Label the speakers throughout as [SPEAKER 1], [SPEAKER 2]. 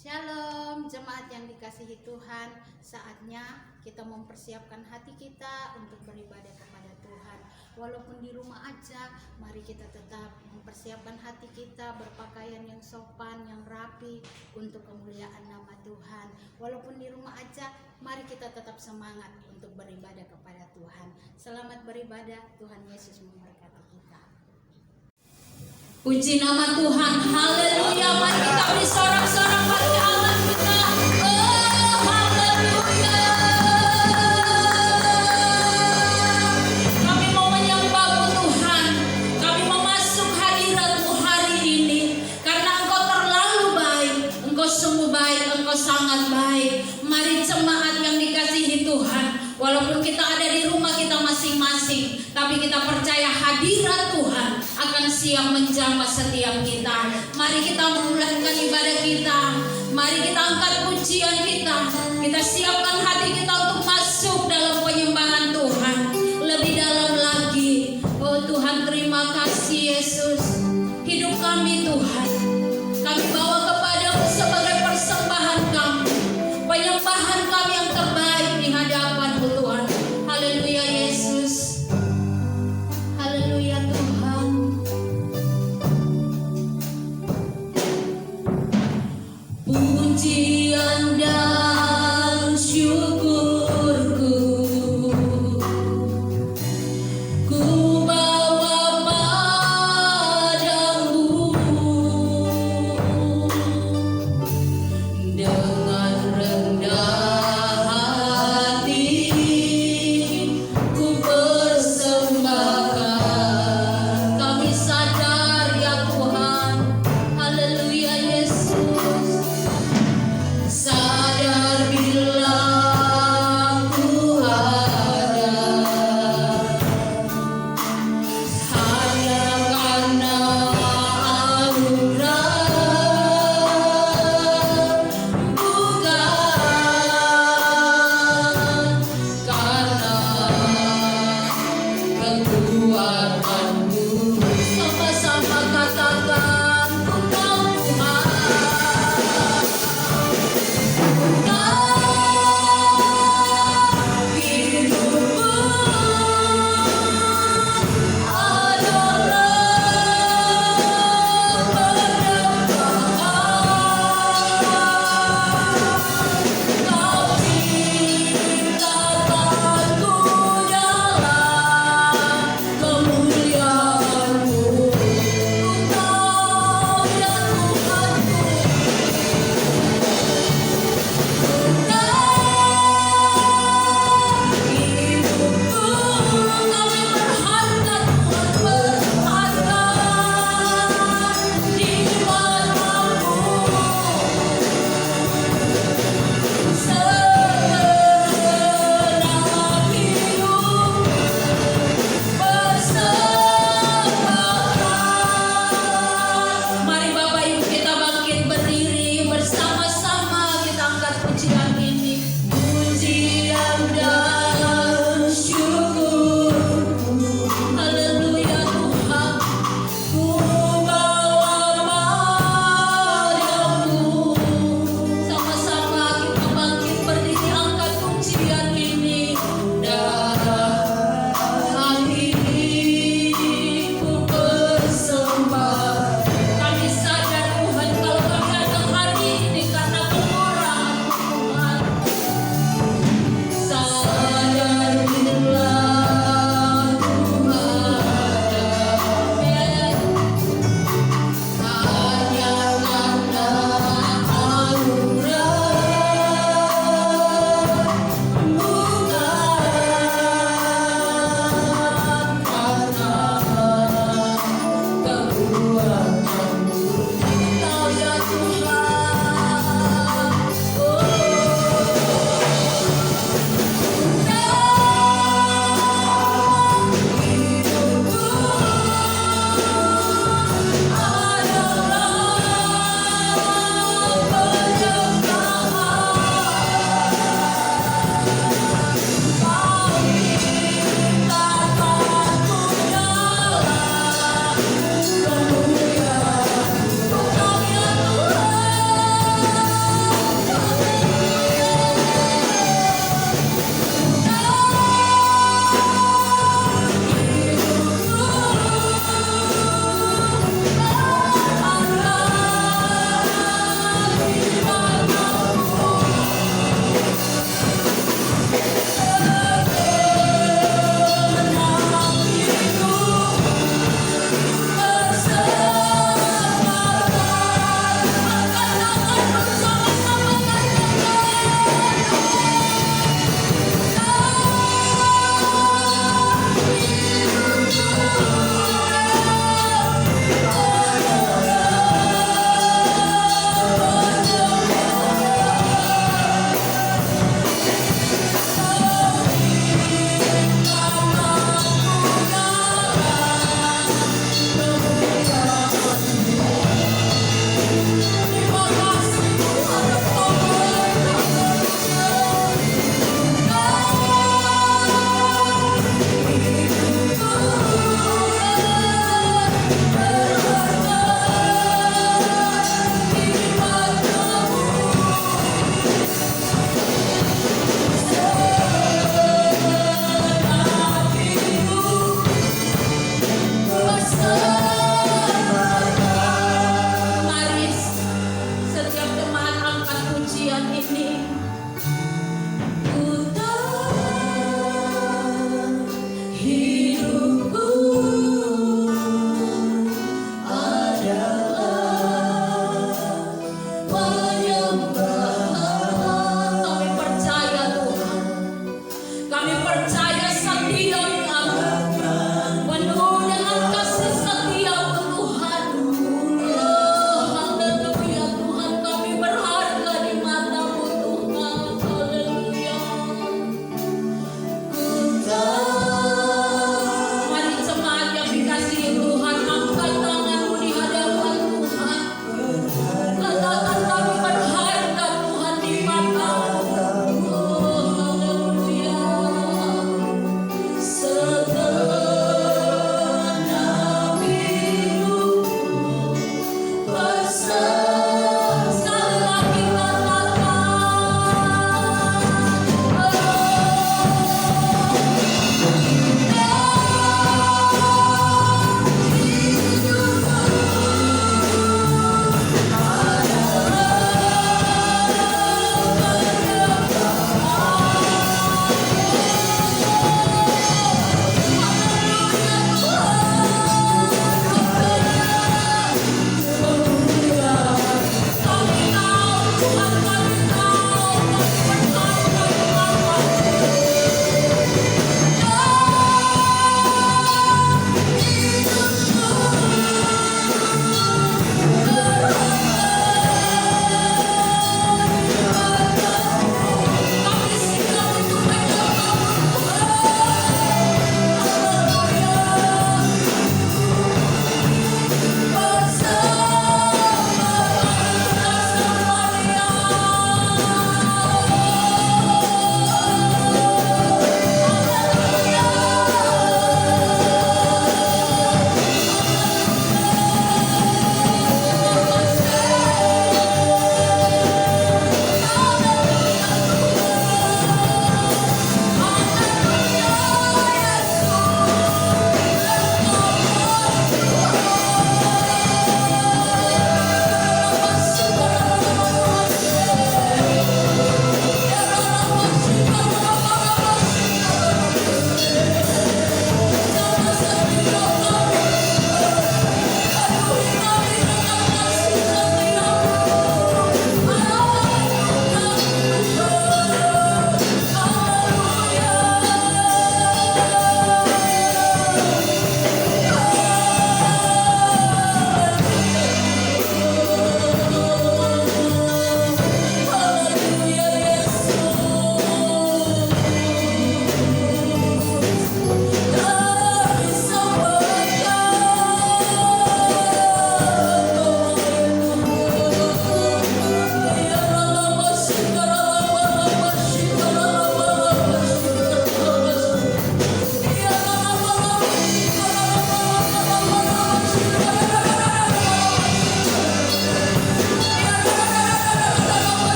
[SPEAKER 1] Shalom, jemaat yang dikasihi Tuhan. Saatnya kita mempersiapkan hati kita untuk beribadah kepada Tuhan. Walaupun di rumah aja, mari kita tetap mempersiapkan hati kita, berpakaian yang sopan, yang rapi untuk kemuliaan nama Tuhan. Walaupun di rumah aja, mari kita tetap semangat untuk beribadah kepada Tuhan. Selamat beribadah, Tuhan Yesus memberkati kita.
[SPEAKER 2] Puji nama Tuhan, haleluya. Mari kita beri sorak-sorak bagi Allah kita. Oh, haleluya. Kami mau menyembah-Mu Tuhan. Kami mau masuk hadirat-Mu hari ini. Karena Engkau terlalu baik. Engkau sungguh baik, Engkau sangat baik. Mari jemaat yang dikasihi Tuhan. Walaupun kita ada di rumah kita masing-masing, tapi kita percaya hadirat Tuhan akan siap menjamah setiap kita. Mari kita memulihkan ibadah kita. Mari kita angkat pujian kita. Kita siapkan hati kita untuk masuk dalam penyembahan Tuhan lebih dalam lagi. Oh Tuhan, terima kasih Yesus. Hidup kami Tuhan, kami bawa kepadamu sebagai persembahan kami, penyembahan kami yang terbaik di hadapan-Mu Tuhan. Haleluya Yesus. Haleluya Tuhan. Pujian dan syukurku ku bawa padamu dengan rendah hati. Ku persembahkan, kami sadar ya Tuhan. Haleluya Yesus. Sadar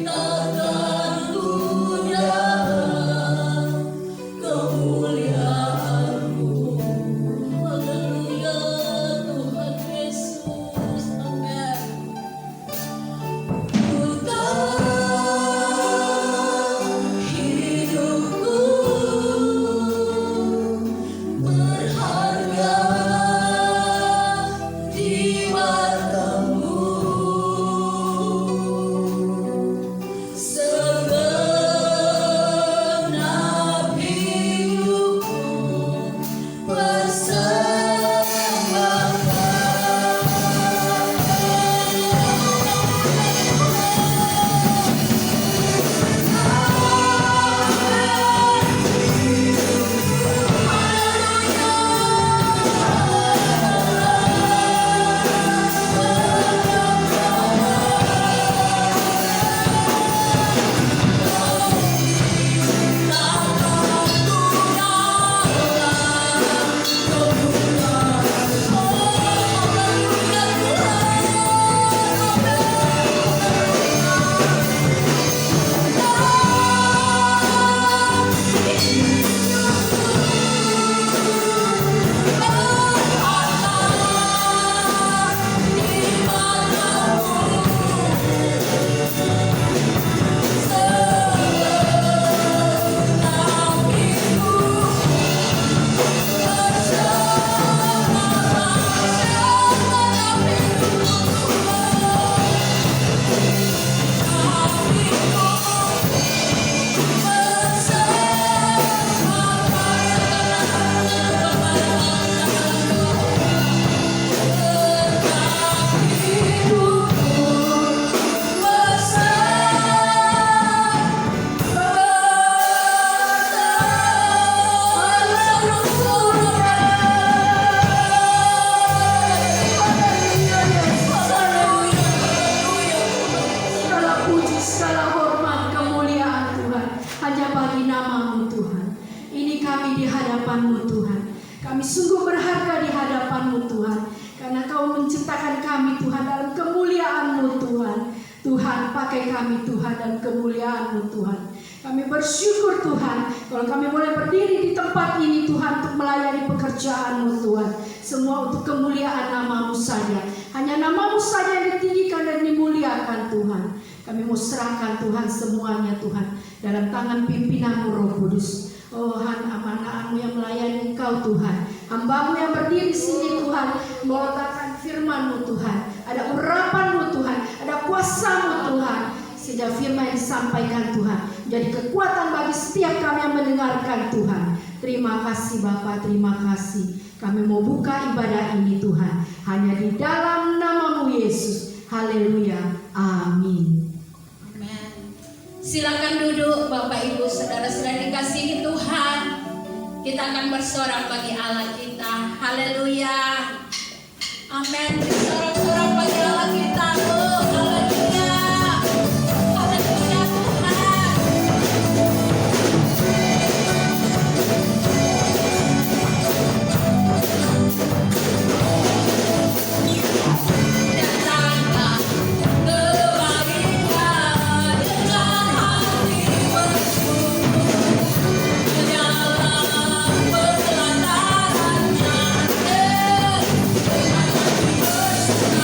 [SPEAKER 2] ciptakan punyaan kemuliaan-Mu. Haleluya Tuhan Yesus. Amin. Ku tahu hidupku berharga di mata-Mu. Segenap hidupku
[SPEAKER 3] Segala puji, segala hormat, kemuliaan Tuhan hanya bagi nama-Mu Tuhan. Ini kami di hadapan-Mu Tuhan. Kami sungguh berharga di hadapan-Mu Tuhan, karena Kau menciptakan kami Tuhan dalam kemuliaan-Mu Tuhan. Tuhan, pakai kami Tuhan dalam kemuliaan-Mu Tuhan. Kami bersyukur Tuhan kalau kami boleh berdiri di tempat ini Tuhan untuk melayani pekerjaan-Mu Tuhan. Semua untuk kemuliaan nama-Mu saja. Hanya nama-Mu saja yang ditinggikan dan dimuliakan Tuhan. Kami mau serahkan Tuhan semuanya Tuhan dalam tangan pimpinan-Mu Roh Kudus. Oh anak-anak-Mu yang melayani Engkau Tuhan. Hamba-Mu yang berdiri di sini Tuhan, melontarkan firman-Mu Tuhan. Ada urapan-Mu Tuhan, ada kuasa-Mu Tuhan. Sehingga firman yang disampaikan Tuhan jadi kekuatan bagi setiap kami yang mendengarkan Tuhan. Terima kasih Bapa, terima kasih. Kami mau buka ibadah ini Tuhan hanya di dalam nama-Mu Yesus. Haleluya, amin.
[SPEAKER 2] Amin. Silakan duduk Bapak Ibu saudara-saudara dikasihi Tuhan. Kita akan bersorak bagi Allah kita. Haleluya. Amin. Bersorak-sorak bagi Allah kita. Oh, haleluya. Haleluya Tuhan. Datanglah kebaikan dengan hati bersyukur dalam pertelantarannya. Dengan hati bersyukur.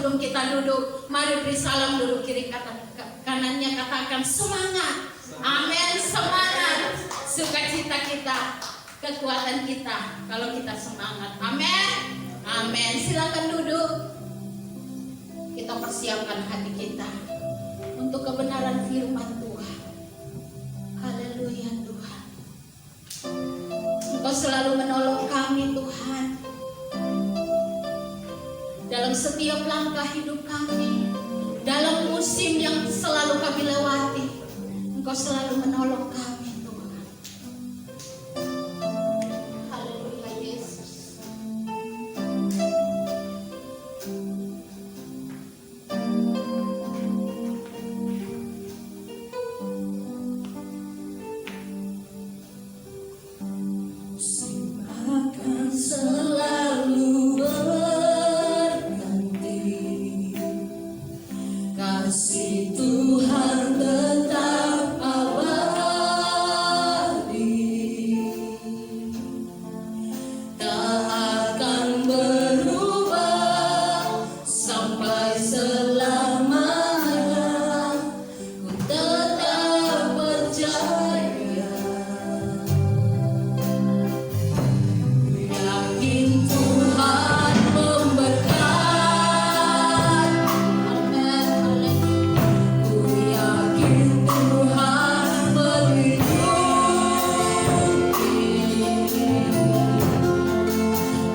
[SPEAKER 2] sebelum kita duduk, mari beri salam dulu kiri kanannya, katakan semangat. Amin, semangat. Sukacita kita, kekuatan kita kalau kita semangat. Amin. Amin. Silakan duduk. Kita persiapkan hati kita untuk kebenaran firman Tuhan. Haleluya Tuhan. Engkau selalu menolong kami Tuhan. Dalam setiap langkah hidup kami, dalam musim yang selalu kami lewati, Engkau selalu menolong kami Tuhan. Haleluya Yesus.
[SPEAKER 3] Musim akan selalu berganti, kasih Tuhan tetap abadi, tak akan berubah sampai selamanya. Ku tetap percaya, yakin Tuhan memberkati.
[SPEAKER 2] Amin.
[SPEAKER 3] Ku yakin Tuhan melindungi,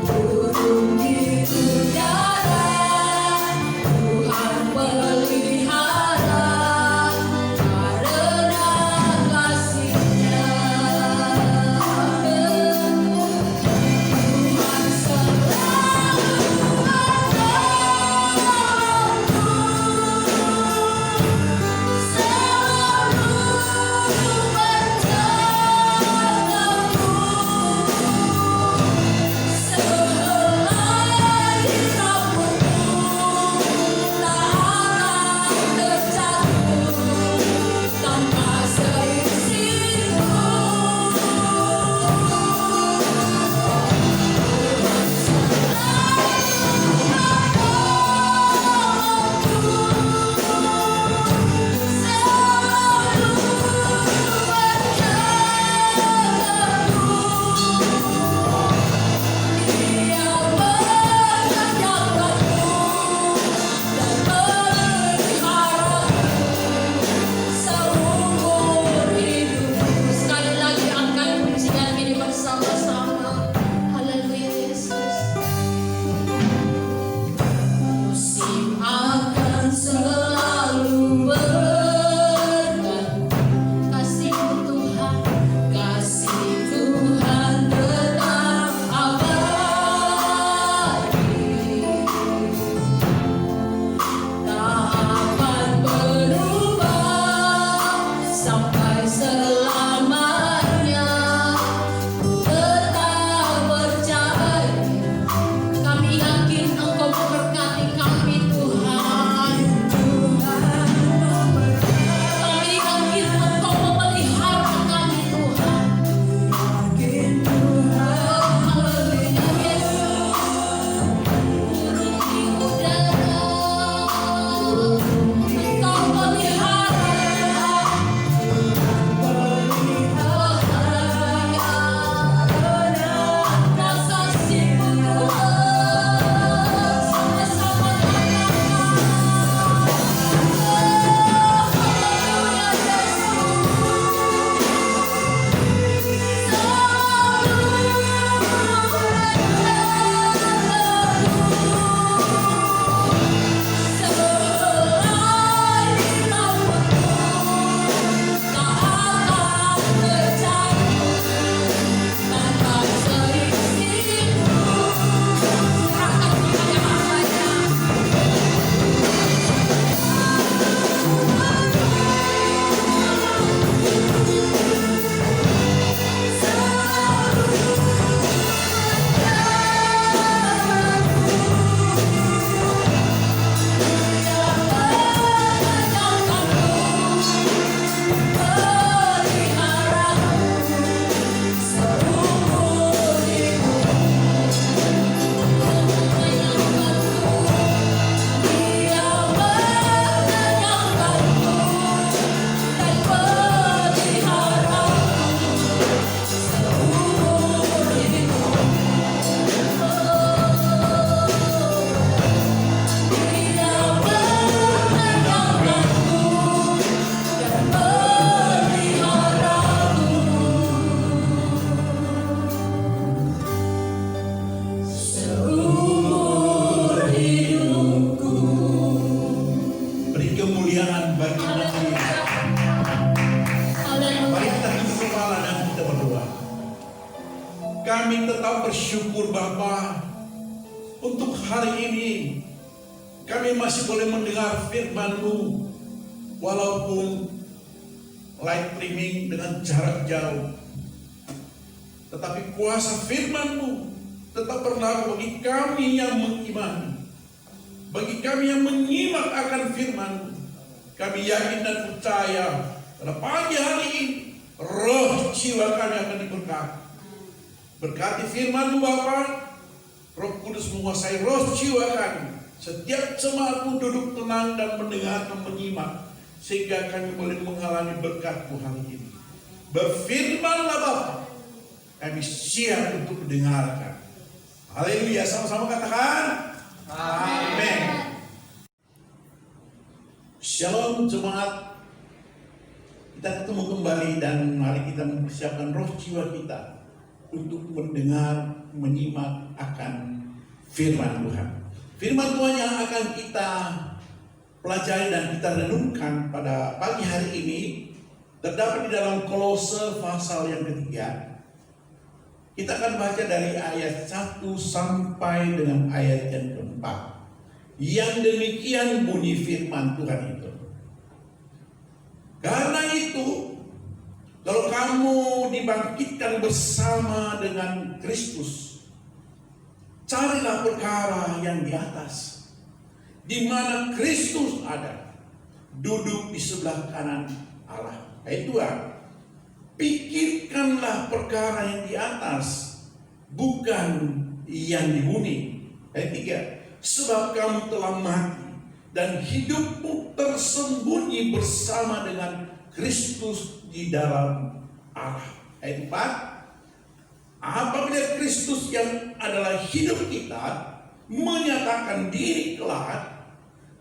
[SPEAKER 3] burung di udara Tuhan
[SPEAKER 4] Kami tetap bersyukur Bapa untuk hari ini kami masih boleh mendengar firman-Mu walaupun live streaming dengan jarak jauh. Tetapi kuasa firman-Mu tetap berlaku bagi kami yang mengimani, bagi kami yang menyimak akan firman-Mu. Kami yakin dan percaya pada pagi hari ini roh jiwa kami akan diberkati. Berkati firman-Mu Bapa, Roh Kudus menguasai roh jiwa kami. Setiap jemaat-Mu duduk tenang dan mendengar dan menyimak, sehingga kami boleh mengalami berkat-Mu hari ini. Berfirmanlah Bapa, kami siap untuk mendengarkan. Haleluya, sama-sama katakan amin. Shalom jemaat, kita ketemu kembali dan mari kita mempersiapkan roh jiwa kita untuk mendengar, menyimak akan firman Tuhan. Firman Tuhan yang akan kita pelajari dan kita renungkan pada pagi hari ini terdapat di dalam Kolose pasal yang ketiga. Kita akan baca dari ayat 1 sampai dengan ayat yang keempat. Yang demikian bunyi firman Tuhan itu. Karena itu, kalau kamu dibangkitkan bersama dengan Kristus, carilah perkara yang di atas, di mana Kristus ada, duduk di sebelah kanan Allah. Ayat 2, pikirkanlah perkara yang di atas, bukan yang di bumi. Ayat 3, sebab kamu telah mati dan hidupmu tersembunyi bersama dengan Kristus di dalam Allah. Ayat 4, apabila Kristus yang adalah hidup kita menyatakan diri kelak,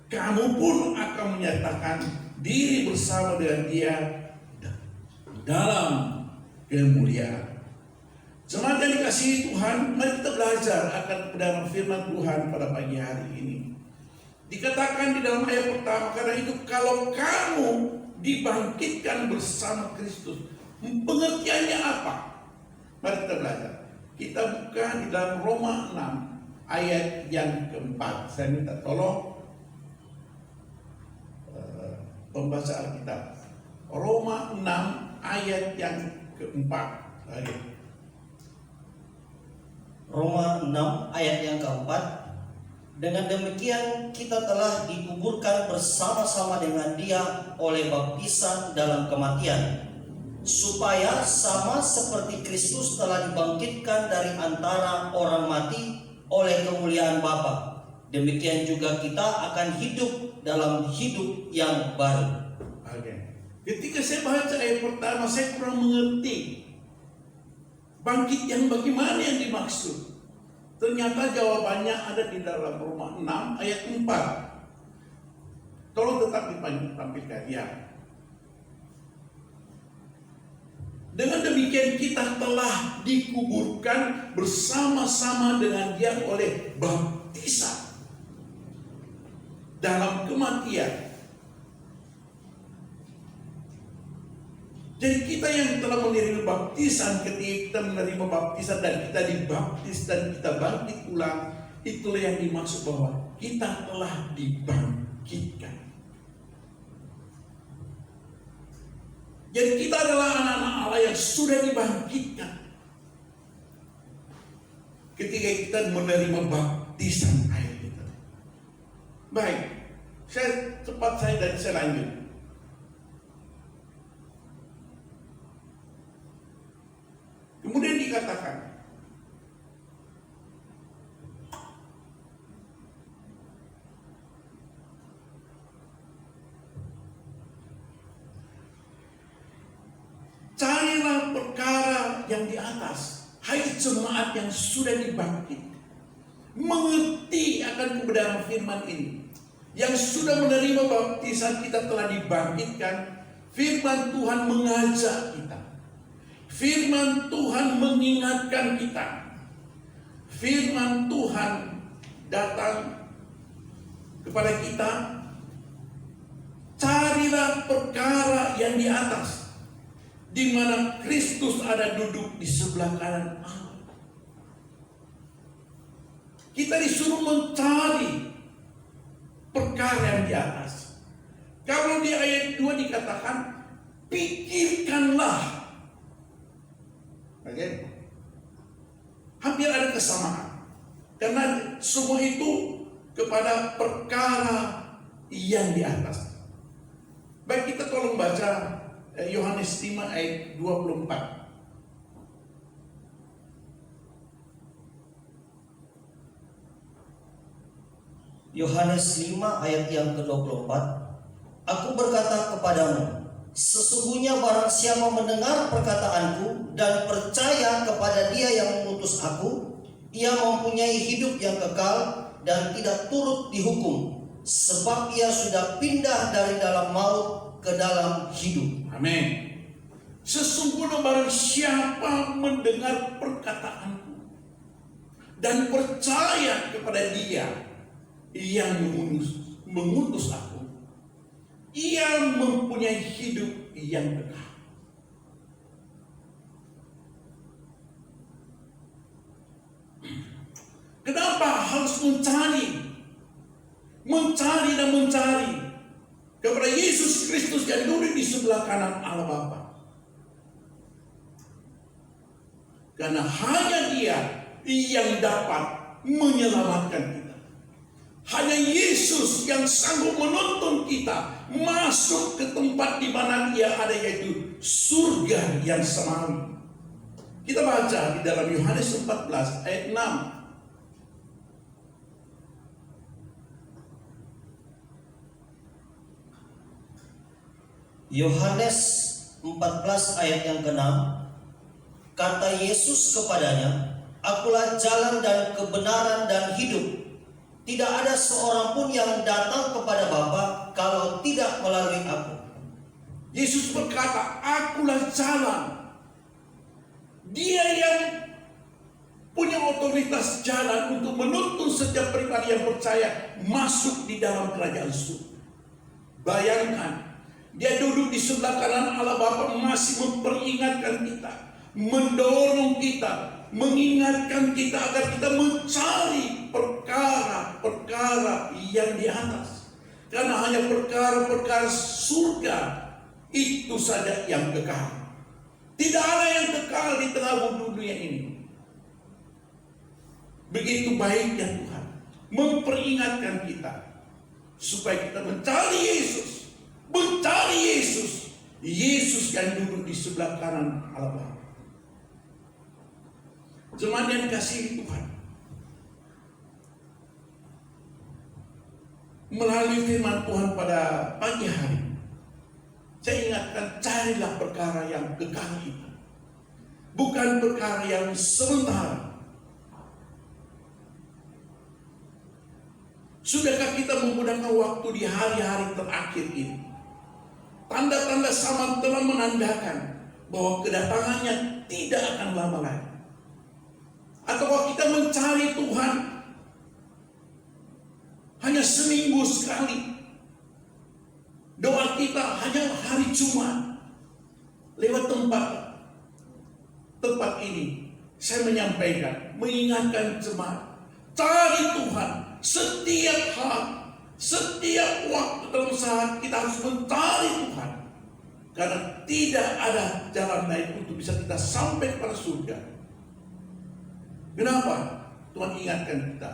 [SPEAKER 4] kamu pun akan menyatakan diri bersama dengan Dia dalam kemuliaan. Jemaat yang dikasihi Tuhan, mari kita belajar akan kebenaran firman Tuhan pada pagi hari ini. Dikatakan di dalam ayat pertama, karena itu kalau kamu dibangkitkan bersama Kristus, pengertiannya apa? Mari kita belajar. Kita buka di dalam Roma 6 ayat yang keempat. Saya minta tolong pembaca Alkitab. Roma 6 ayat yang keempat.
[SPEAKER 5] Roma 6 ayat yang keempat. Dengan demikian kita telah dikuburkan bersama-sama dengan Dia oleh baptisan dalam kematian, supaya sama seperti Kristus telah dibangkitkan dari antara orang mati oleh kemuliaan Bapa, demikian juga kita akan hidup dalam hidup yang baru.
[SPEAKER 4] Ketika saya baca ayat pertama, saya kurang mengerti bangkit yang bagaimana yang dimaksud. Ternyata jawabannya ada di dalam Roma 6 ayat 4. Tolong tetap ditampilkan ya. Dengan demikian kita telah dikuburkan bersama-sama dengan Dia oleh baptisan dalam kematian. Jadi kita yang telah menerima baptisan, ketika kita menerima baptisan dan kita dibaptis dan kita bangkit ulang, itulah yang dimaksud bahwa kita telah dibangkitkan. Jadi kita adalah anak-anak Allah yang sudah dibangkitkan ketika kita menerima baptisan air itu. Baik, saya lanjut. Kemudian dikatakan, carilah perkara yang di atas, hai jemaat yang sudah dibangkit, mengerti akan kebenaran firman ini, yang sudah menerima baptisan, kita telah dibangkitkan. Firman Tuhan mengajak kita, firman Tuhan mengingatkan kita, firman Tuhan datang kepada kita, carilah perkara yang di atas, di mana Kristus ada duduk di sebelah kanan Allah. Kita disuruh mencari perkara yang di atas. Kalau di ayat 2 dikatakan, pikirkanlah. Oke? Hampir ada kesamaan. Karena semua itu kepada perkara yang di atas. Baik, kita tolong baca Yohanes 5 ayat 24.
[SPEAKER 5] Yohanes 5 ayat yang ke-24. Aku berkata kepadamu, sesungguhnya barang siapa mendengar perkataanku dan percaya kepada Dia yang mengutus aku, ia mempunyai hidup yang kekal dan tidak turut dihukum, sebab ia sudah pindah dari dalam maut ke dalam hidup.
[SPEAKER 4] Amin. Sesungguhnya barang siapa mendengar perkataanku dan percaya kepada Dia yang mengutus aku, ia mempunyai hidup yang kekal. Kenapa harus mencari dan mencari kepada Yesus Kristus yang duduk di sebelah kanan Allah Bapa? Karena hanya Dia yang dapat menyelamatkan kita. Hanya Yesus yang sanggup menuntun kita masuk ke tempat di mana Dia ada, yaitu surga yang samawi. Kita baca di dalam Yohanes 14 ayat 6.
[SPEAKER 5] Yohanes 14 ayat yang ke-6. Kata Yesus kepadanya, akulah jalan dan kebenaran dan hidup. Tidak ada seorang pun yang datang kepada Bapa kalau tidak melalui aku.
[SPEAKER 4] Yesus berkata, akulah jalan. Dia yang punya otoritas jalan untuk menuntun setiap pribadi yang percaya masuk di dalam kerajaan surga. Bayangkan, Dia duduk di sebelah kanan Allah Bapa, masih memperingatkan kita, mendorong kita, mengingatkan kita agar kita mencari perkara-perkara yang di atas. Karena hanya perkara-perkara surga itu saja yang kekal. Tidak ada yang kekal di tengah dunia ini. Begitu baiknya Tuhan memperingatkan kita supaya kita mencari Yesus. Mencari Yesus. Yesus yang duduk di sebelah kanan Allah Bapa. Jemaat yang dikasihi Tuhan, melalui firman Tuhan pada pagi hari, saya ingatkan, carilah perkara yang kekal itu, bukan perkara yang sementara. Sudahkah kita menggunakan waktu di hari-hari terakhir ini? Tanda-tanda zaman telah menandakan bahwa kedatangannya tidak akan lama lagi. Atau kita mencari Tuhan hanya seminggu sekali. Doa kita hanya hari Jumat. Lewat tempat ini saya menyampaikan, mengingatkan jemaat, cari Tuhan setiap hari, setiap waktu dalam saat kita harus mencari Tuhan. Karena tidak ada jalan lain untuk bisa kita sampai kepada surga. Kenapa? Tuhan ingatkan kita.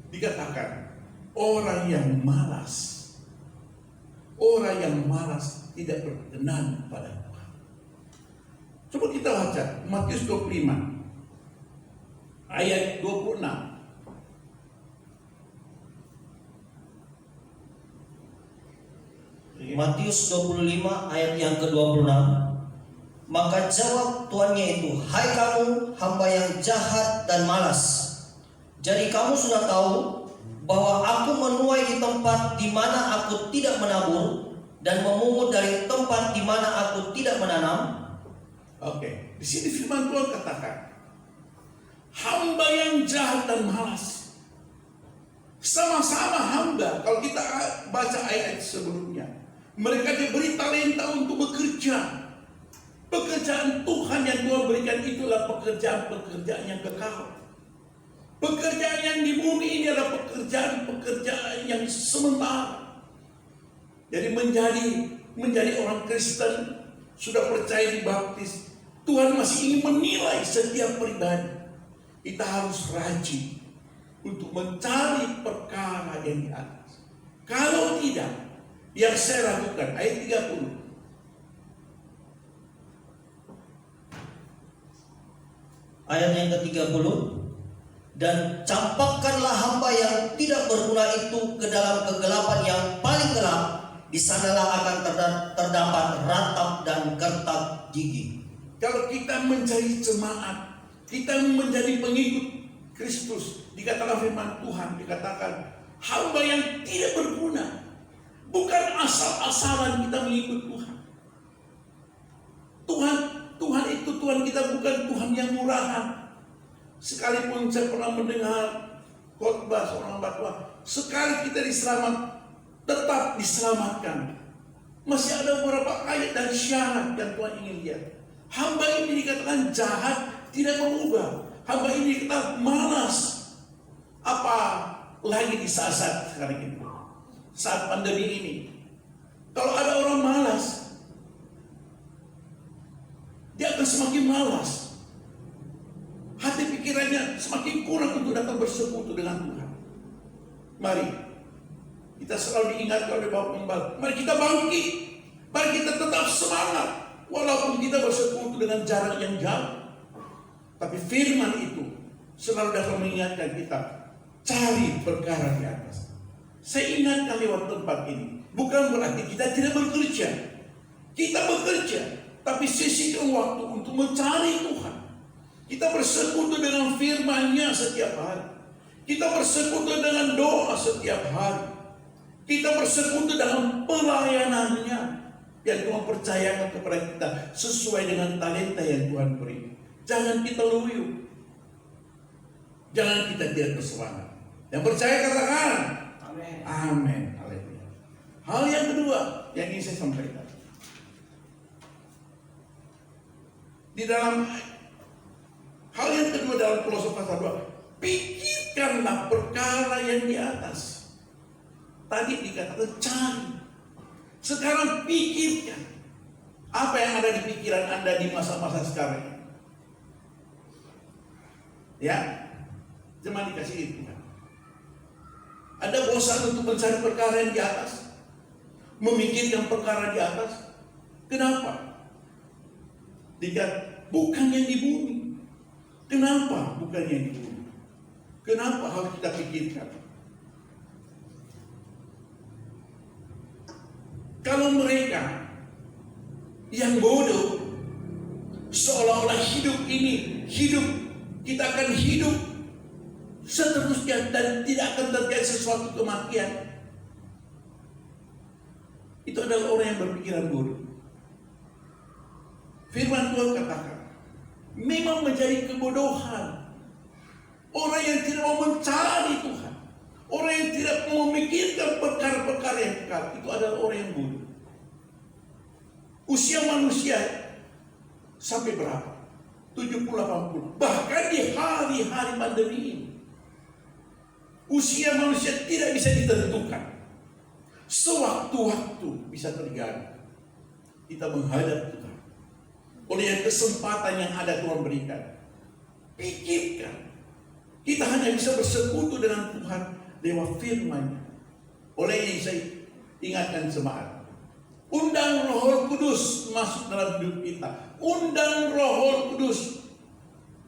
[SPEAKER 4] Dikatakan, orang yang malas tidak berkenan pada Tuhan. Coba kita baca Matius 25 ayat 26.
[SPEAKER 5] Matius 25 ayat yang ke-26. Maka jawab tuannya itu, hai kamu hamba yang jahat dan malas. Jadi kamu sudah tahu bahwa aku menuai di tempat di mana aku tidak menabur dan memungut dari tempat di mana aku tidak menanam.
[SPEAKER 4] Oke, di sini firman Tuhan katakan, hamba yang jahat dan malas. Sama-sama hamba. Kalau kita baca ayat sebelumnya, mereka diberi talenta untuk bekerja. Pekerjaan Tuhan yang Tuhan berikan itulah pekerjaan-pekerjaan yang kekal. Pekerjaan yang di bumi ini adalah pekerjaan yang sementara. Jadi menjadi orang Kristen, sudah percaya dibaptis, Tuhan masih ingin menilai setiap pribadi. Kita harus rajin untuk mencari perkara yang di atas. Kalau tidak, yang saya lakukan, ayat 30.
[SPEAKER 5] Ayat yang ke-30, dan campakkanlah hamba yang tidak berguna itu ke dalam kegelapan yang paling gelap, di sanalah akan terdapat ratap dan gertak gigi.
[SPEAKER 4] Kalau kita mencari jemaat, kita menjadi pengikut Kristus, dikatakan firman Tuhan, dikatakan hamba yang tidak berguna. Bukan asal-asalan kita mengikut Tuhan. Tuhan itu Tuhan kita, bukan Tuhan yang murahan. Sekalipun saya pernah mendengar khotbah seorang hamba Tuhan, sekali kita tetap diselamatkan. Masih ada beberapa ayat dan syarat yang Tuhan ingin lihat. Hamba ini dikatakan jahat, tidak berubah. Hamba ini dikatakan malas. Apa lagi di saat sekarang ini, saat pandemi ini? Kalau ada orang malas, dia akan semakin malas. Hati pikirannya semakin kurang untuk datang bersekutu dengan Tuhan. Mari kita selalu diingatkan oleh Bapak Pembala, mari kita bangkit, mari kita tetap semangat, walaupun kita bersekutu dengan jarak yang jauh. Tapi firman itu selalu dapat mengingatkan kita, cari perkara di atas. Saya ingatkan lewat tempat ini, bukan berarti kita tidak bekerja. Kita bekerja, tapi sisihkan waktu untuk mencari Tuhan. Kita bersekutu dengan firman-Nya setiap hari. Kita bersekutu dengan doa setiap hari. Kita bersekutu dalam pelayanan-Nya yang Tuhan percayakan kepada kita sesuai dengan talenta yang Tuhan beri. Jangan kita loyo. Jangan kita tidak bersemangat. Yang percaya katakan amin. Amin. Haleluya. Hal yang kedua yang ingin saya sampaikan, di dalam hal yang kedua dalam Kolose pasal 2, pikirkanlah perkara yang di atas. Tadi dikatakan cari. Sekarang pikirkan apa yang ada di pikiran Anda di masa-masa sekarang ini. Ya, cuma dikasih Tuhan. Anda bosan untuk mencari perkara yang di atas, memikirkan perkara di atas. Kenapa? Bukan yang di bumi. Kenapa bukan yang di bumi? Kenapa harus kita pikirkan? Kalau mereka yang bodoh seolah-olah hidup ini, kita akan hidup seterusnya dan tidak akan terjadi sesuatu kematian, itu adalah orang yang berpikiran bodoh. Firman Tuhan katakan, memang menjadi kebodohan orang yang tidak mau mencari Tuhan, orang yang tidak mau memikirkan perkara-perkara yang kekal, itu adalah orang yang bodoh. Usia manusia sampai berapa? 70-80. Bahkan di hari-hari pandemi ini, usia manusia tidak bisa ditentukan. Sewaktu-waktu bisa terjadi. Kita menghadap Tuhan oleh kesempatan yang ada Tuhan berikan. Pikirkan, kita hanya bisa bersekutu dengan Tuhan lewat firman-Nya. Oleh ini saya ingatkan jemaat, undang Roh Kudus masuk dalam hidup kita. Undang Roh Kudus.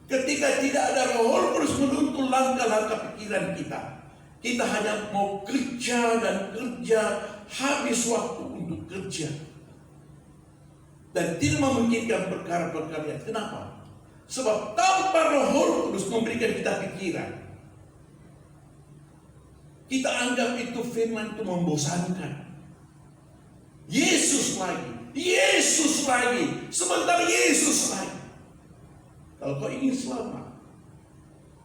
[SPEAKER 4] Ketika tidak ada Roh Kudus menuntun langkah-langkah pikiran kita, kita hanya mau kerja dan kerja, habis waktu untuk kerja dan tidak memikirkan perkara-perkara. Kenapa? Sebab tanpa Roh Kudus memberikan kita pikiran, kita anggap itu firman itu membosankan. Yesus lagi, sebentar Yesus lagi. Kalau kau ingin selamat,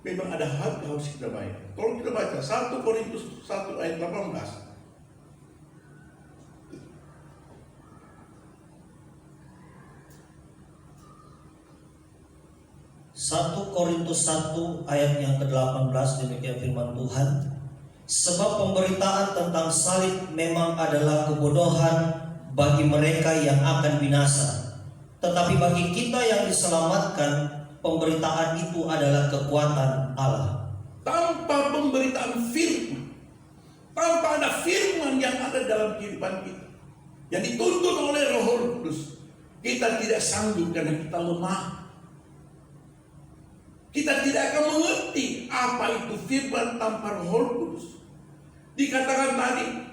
[SPEAKER 4] memang ada harga harus kita bayar. Tolong kita baca 1 Korintus 1 ayat 18.
[SPEAKER 5] 1 Korintus 1 ayat yang ke-18 demikian firman Tuhan. Sebab pemberitaan tentang salib memang adalah kebodohan bagi mereka yang akan binasa. Tetapi bagi kita yang diselamatkan, pemberitaan itu adalah kekuatan Allah.
[SPEAKER 4] Tanpa pemberitaan firman, tanpa ada firman yang ada dalam kehidupan kita, yang dituntun oleh Roh Kudus, kita tidak sanggup karena kita lemah. Kita tidak akan mengerti apa itu firman tanpa Roh Kudus. Dikatakan tadi,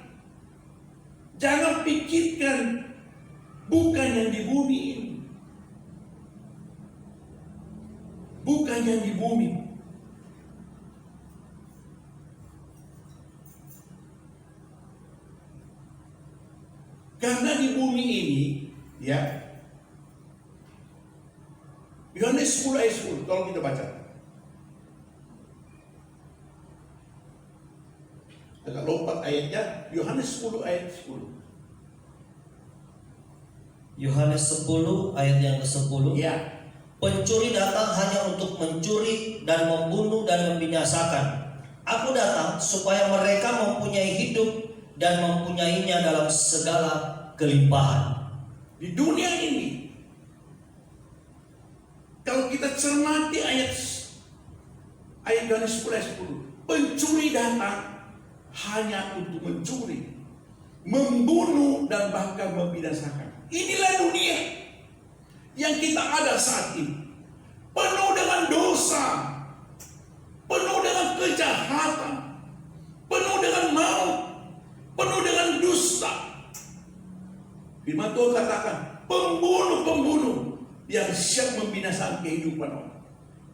[SPEAKER 4] jangan pikirkan bukan yang di bumi ini, bukan yang di bumi. Karena di bumi ini, ya, Yohanes 10 ayat 10, tolong kita baca. Agak lompat ayatnya, Yohanes 10 ayat 10.
[SPEAKER 5] Yohanes 10 ayat yang ke-10.
[SPEAKER 4] Ya,
[SPEAKER 5] Pencuri datang hanya untuk mencuri dan membunuh dan membinasakan. Aku datang supaya mereka mempunyai hidup dan mempunyainya dalam segala kelimpahan.
[SPEAKER 4] di dunia ini, kalau kita cermati ayat Yohanes 10 ayat 10, pencuri datang hanya untuk mencuri, membunuh dan bahkan membinasakan. Inilah dunia yang kita ada saat ini, penuh dengan dosa, penuh dengan kejahatan, penuh dengan maut, penuh dengan dusta. Firman Tuhan katakan, pembunuh-pembunuh yang siap membinasakan kehidupan orang.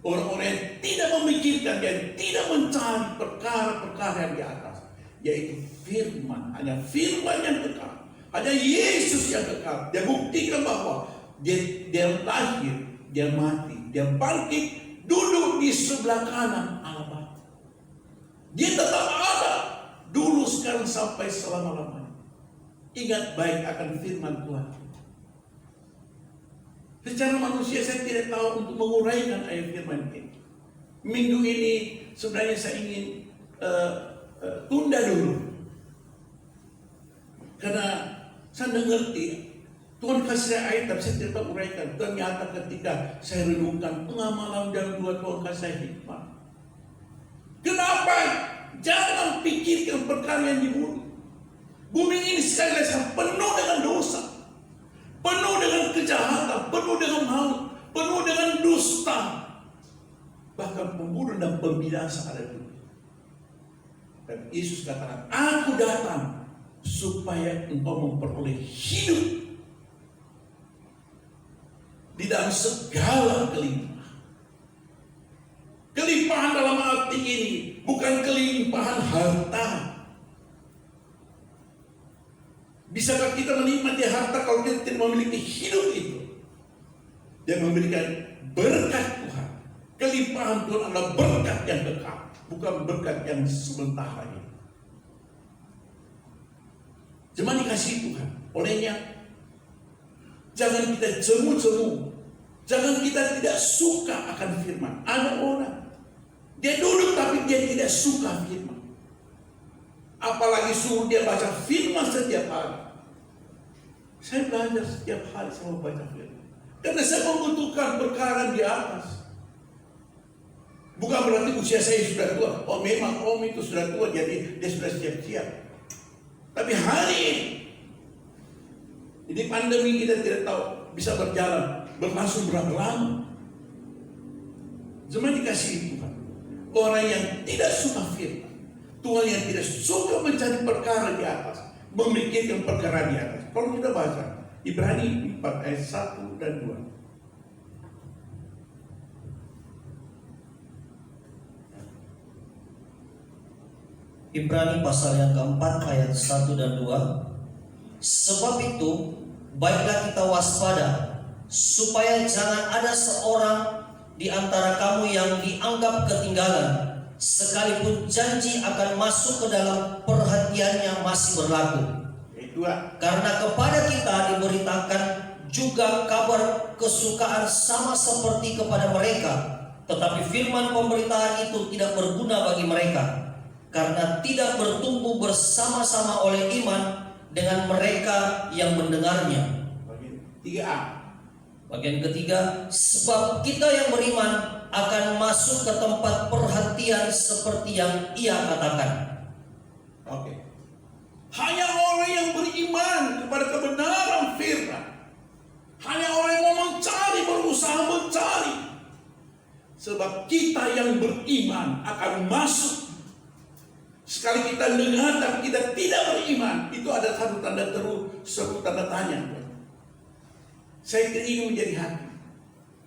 [SPEAKER 4] Orang-orang yang tidak memikirkan dan tidak mencari perkara-perkara yang di atas, yaitu firman. Hanya firman yang kekal, hanya Yesus yang kekal. Dia buktikan bahwa dia lahir, dia mati, dia bangkit, duduk di sebelah kanan Allah Bapa. Dia tetap ada dulu, sekarang, sampai selama-lamanya. Ingat baik akan firman Tuhan. Secara manusia saya tidak tahu untuk menguraikan ayat firman ini. Minggu ini sebenarnya saya ingin tunda dulu, karena saya mengerti Tuhan kasih saya ayat tapi saya tidak uraikan. Ternyata ketika saya renungkan pengamalan dan dua, Tuhan kasih saya hikmah. Kenapa? Jangan pikirkan perkara yang di bumi. Bumi ini sekali lagi penuh dengan dosa, penuh dengan kejahatan, penuh dengan maut, penuh dengan dusta, bahkan pembunuh dan pembinasa ada di dunia. Dan Yesus katakan, aku datang supaya engkau memperoleh hidup di dalam segala kelimpahan. Kelimpahan dalam arti ini bukan kelimpahan harta. Bisakah kita menikmati harta kalau kita tidak memiliki hidup itu? Dia memberikan berkat Tuhan. Kelimpahan Tuhan adalah berkat yang kekal, bukan berkat yang sementara ini. Jemaat dikasihi Tuhan, olehnya jangan kita cemu-cemu, jangan kita tidak suka akan firman. Ada orang, dia duduk tapi dia tidak suka firman. Apalagi suruh dia baca firman setiap hari. Saya belajar setiap hari sama baca firman, karena saya membutuhkan perkara di atas. Bukan berarti usia saya sudah tua. Oh memang om itu sudah tua, jadi dia sudah siap-siap. Tapi hari ini pandemi kita tidak tahu bisa berjalan, berlangsung berapa lama. Jemaat dikasihi Tuhan, orang yang tidak suka firman, Tuhan yang tidak suka mencari perkara di atas, memikirkan perkara di atas. Kalau kita baca Ibrani 4 ayat 1 dan 2.
[SPEAKER 5] Ibrani pasal yang keempat ayat 1 dan 2. Sebab itu baiklah kita waspada, supaya jangan ada seorang di antara kamu yang dianggap ketinggalan, sekalipun janji akan masuk ke dalam perhatiannya masih berlaku. Karena kepada kita diberitakan juga kabar kesukaan sama seperti kepada mereka, tetapi firman pemberitaan itu tidak berguna bagi mereka, karena tidak bertumbuh bersama-sama oleh iman dengan mereka yang mendengarnya.
[SPEAKER 4] Bagian 3A.
[SPEAKER 5] Bagian ketiga, sebab kita yang beriman akan masuk ke tempat perhentian seperti yang ia katakan.
[SPEAKER 4] Oke. Hanya orang yang beriman kepada kebenaran firman, hanya orang yang mau mencari, berusaha mencari. Sebab kita yang beriman akan masuk. Sekali kita dengar tapi kita tidak beriman, itu ada satu tanda seru tanda tanya. Saya tidak ingin menjadi hakim,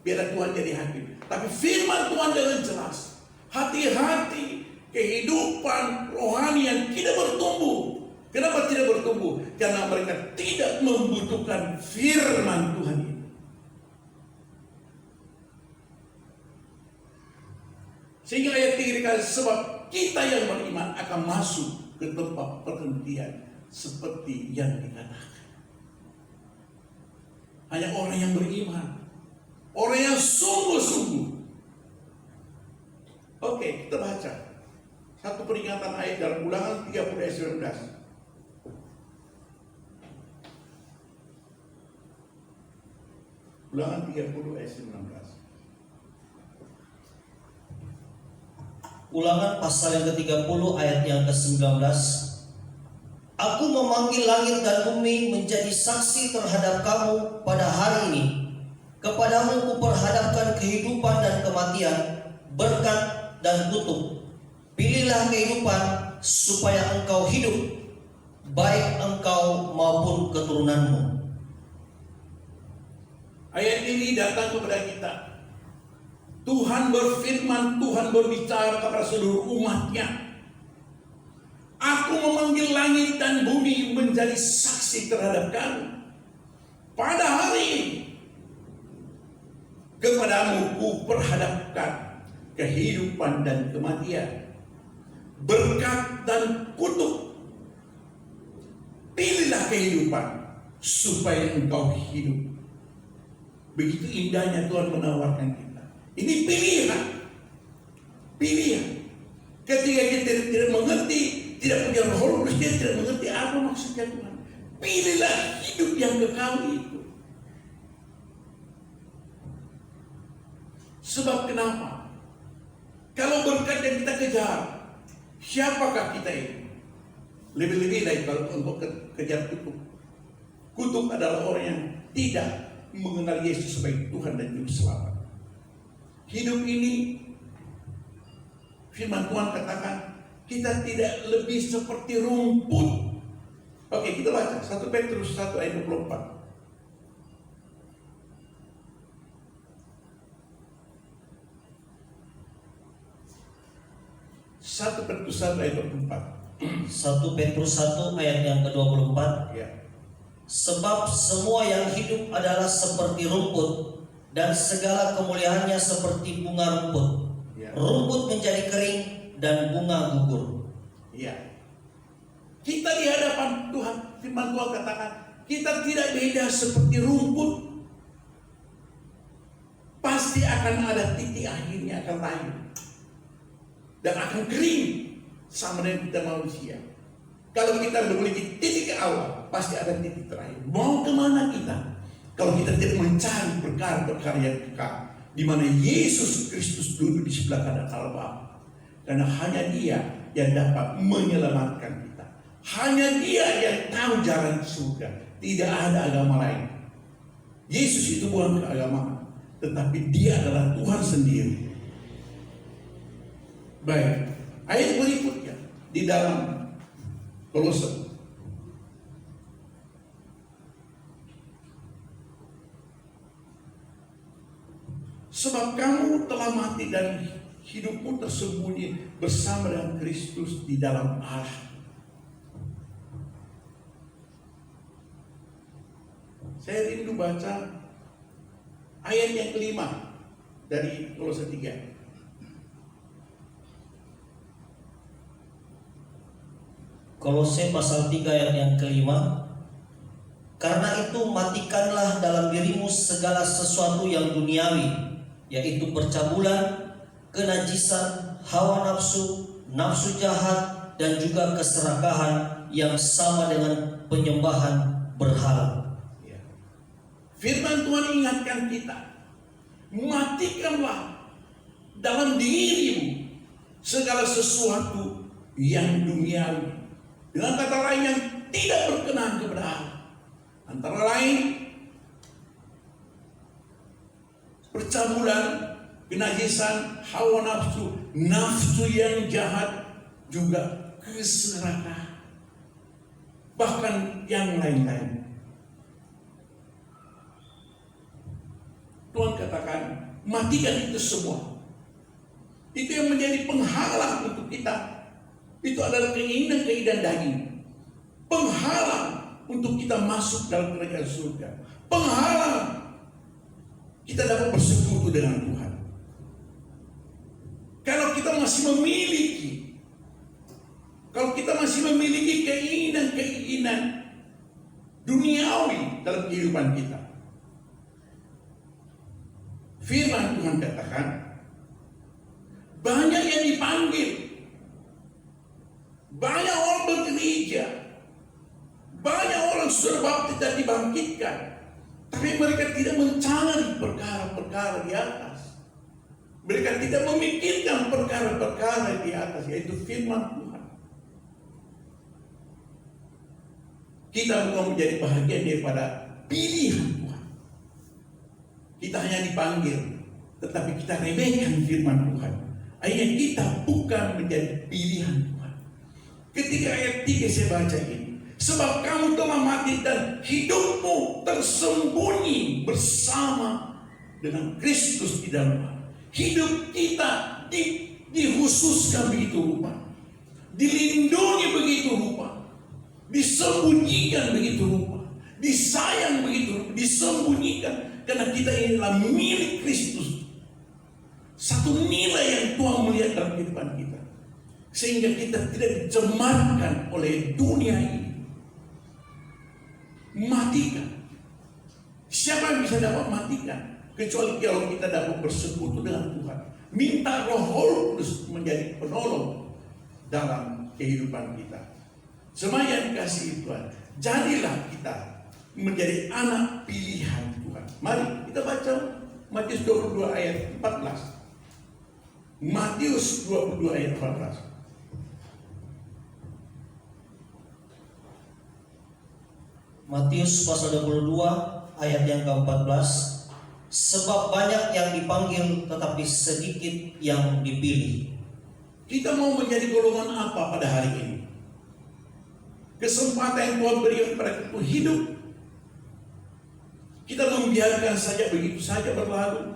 [SPEAKER 4] biar Tuhan jadi hakim. Tapi firman Tuhan dengan jelas, hati-hati kehidupan rohani yang tidak bertumbuh. Kenapa tidak bertumbuh? Karena mereka tidak membutuhkan firman Tuhan ini. Sehingga ayat 3 dikatakan, sebab kita yang beriman akan masuk ke tempat perhentian seperti yang dikatakan. Hanya orang yang beriman, orang yang sungguh-sungguh. Oke, kita baca satu peringatan ayat dalam Ulangan 30 ayat 19. Ulangan 30 ayat 19.
[SPEAKER 5] Ulangan pasal yang ke-30 ayat yang ke-19. Aku memanggil langit dan bumi menjadi saksi terhadap kamu pada hari ini. Kepadamu kuperhadapkan kehidupan dan kematian, berkat dan kutuk. Pilihlah kehidupan supaya engkau hidup, baik engkau maupun keturunanmu.
[SPEAKER 4] Ayat ini datang kepada kita. Tuhan berfirman, Tuhan berbicara kepada seluruh umatnya. Aku memanggil langit dan bumi menjadi saksi terhadap kamu. Pada hari ini, kepadamu kuperhadapkan kehidupan dan kematian, berkat dan kutuk. Pilihlah kehidupan supaya engkau hidup. Begitu indahnya Tuhan menawarkan kita. Ini pilihan. Pilihan. Ketika kita tidak mengerti, tidak punya roh kudus, dia tidak mengerti apa maksudnya Tuhan. Pilihlah hidup yang kekal itu. Sebab kenapa? Kalau berkat yang kita kejar, siapakah kita ini? Lebih-lebih lagi kalau untuk kejar kutuk. Kutuk adalah orang yang tidak mengenal Yesus sebagai Tuhan dan Juru Selamat. Hidup ini, firman Tuhan katakan, kita tidak lebih seperti rumput. Oke, kita baca 1 Petrus 1 ayat 24. 1 Petrus 1 ayat 24.
[SPEAKER 5] 1 Petrus 1 ayat yang ke-24.
[SPEAKER 4] Ya.
[SPEAKER 5] Sebab semua yang hidup adalah seperti rumput, dan segala kemuliaannya seperti bunga rumput.
[SPEAKER 4] Ya.
[SPEAKER 5] Rumput menjadi kering dan bunga gugur.
[SPEAKER 4] Ya. Kita di hadapan Tuhan, firman Tuhan katakan, kita tidak beda seperti rumput. Pasti akan ada titik akhirnya, akan layu dan akan kering sama dengan kita manusia. Kalau kita memiliki titik awal, pasti ada titik terakhir. Mau kemana kita? Kalau kita tidak mencari perkara-perkara yang kekal, di mana Yesus Kristus duduk di sebelah kanan Allah Bapa. Karena hanya Dia yang dapat menyelamatkan kita. Hanya Dia yang tahu jalan ke surga. Tidak ada agama lain. Yesus itu bukan keagamaan, tetapi Dia adalah Tuhan sendiri. Baik, ayat berikutnya di dalam Kolose. Sebab kamu telah mati dan hidupmu tersembunyi bersama dengan Kristus di dalam Allah. Saya rindu baca ayat yang kelima dari Kolose 3.
[SPEAKER 5] Kolose pasal 3 ayat yang kelima. Karena itu matikanlah dalam dirimu segala sesuatu yang duniawi, yaitu percabulan, kenajisan, hawa nafsu, nafsu jahat, dan juga keserakahan yang sama dengan penyembahan berhala.
[SPEAKER 4] Ya. Firman Tuhan ingatkan kita, matikanlah dalam dirimu segala sesuatu yang duniawi. Dengan kata lain, yang tidak berkenan kepada Allah. Antara lain percabulan, kenajisan, hawa nafsu, nafsu yang jahat, juga keserakahan, bahkan yang lain-lain. Tuhan katakan, matikan itu semua. Itu yang menjadi penghalang untuk kita. Itu adalah keinginan-keinginan daging, penghalang untuk kita masuk dalam kerajaan surga, penghalang kita dapat bersekutu dengan Tuhan. Kalau kita masih memiliki keinginan-keinginan duniawi dalam kehidupan kita, firman Tuhan katakan, banyak yang dipanggil, banyak orang bergereja, banyak orang sudah baptis dan dibangkitkan, tapi mereka tidak mencari perkara-perkara di atas. Mereka tidak memikirkan perkara-perkara di atas, yaitu firman Tuhan. Kita bukan menjadi bahagian daripada pilihan Tuhan. Kita hanya dipanggil, tetapi kita remehkan firman Tuhan. Akhirnya kita bukan menjadi pilihan Tuhan. Ketika ayat 3 saya baca ini, sebab kamu telah mati dan hidupmu tersembunyi bersama dengan Kristus di dalam Allah. Hidup kita dikhususkan begitu rupa, dilindungi begitu rupa, disembunyikan begitu rupa, disayang begitu rupa, disembunyikan karena kita inilah milik Kristus. Satu nilai yang Tuhan melihat dalam kehidupan kita, sehingga kita tidak dicemarkan oleh dunia ini. Matikan. Siapa yang bisa dapat matikan? Kecuali kalau kita dapat bersekutu dengan Tuhan. Minta Roh Kudus menjadi penolong dalam kehidupan kita. Semua yang dikasihi Tuhan, jadilah kita menjadi anak pilihan Tuhan. Mari kita baca Matius 22 ayat 14. Matius 22 ayat 14.
[SPEAKER 5] Matius pasal 22 ayat yang ke-14. Sebab banyak yang dipanggil tetapi sedikit yang dipilih.
[SPEAKER 4] Kita mau menjadi golongan apa pada hari ini? Kesempatan yang Tuhan berikan kepada kita hidup, kita membiarkan saja begitu saja berlalu.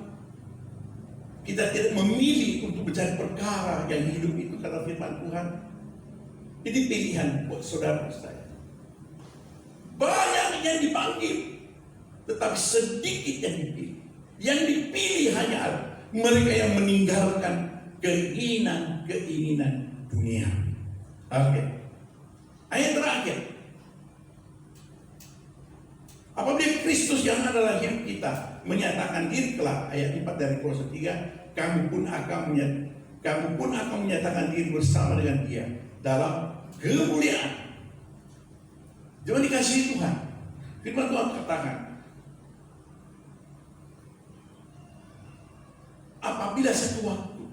[SPEAKER 4] Kita tidak memilih untuk mencari perkara yang hidup itu kata firman Tuhan. Ini pilihan buat saudara saya. Banyak yang dipanggil, tetapi sedikit yang dipilih. Yang dipilih hanya mereka yang meninggalkan keinginan-keinginan dunia. Oke. Ayat terakhir. Apabila Kristus yang adalah hidup kita menyatakan diri kelak, ayat 4 dari Kolose 3, kamu pun akan menyatakan diri bersama dengan Dia dalam kemuliaan. Jangan dikasihi Tuhan. Firman Tuhan katakan, apabila satu waktu,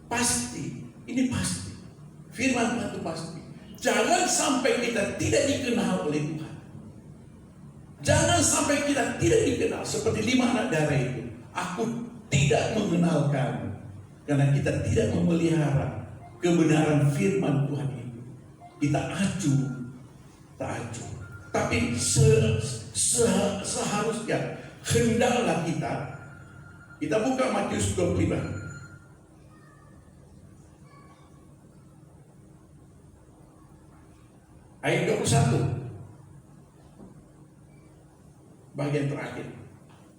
[SPEAKER 4] pasti, ini pasti, firman Tuhan itu pasti. Jangan sampai kita tidak dikenal oleh Tuhan. Jangan sampai kita tidak dikenal seperti 5 anak darah itu. Aku tidak mengenal kamu, karena kita tidak memelihara kebenaran firman Tuhan itu. Kita acuh. Tapi seharusnya hendaklah kita buka Matius 25. Ayat 21. Bagian terakhir.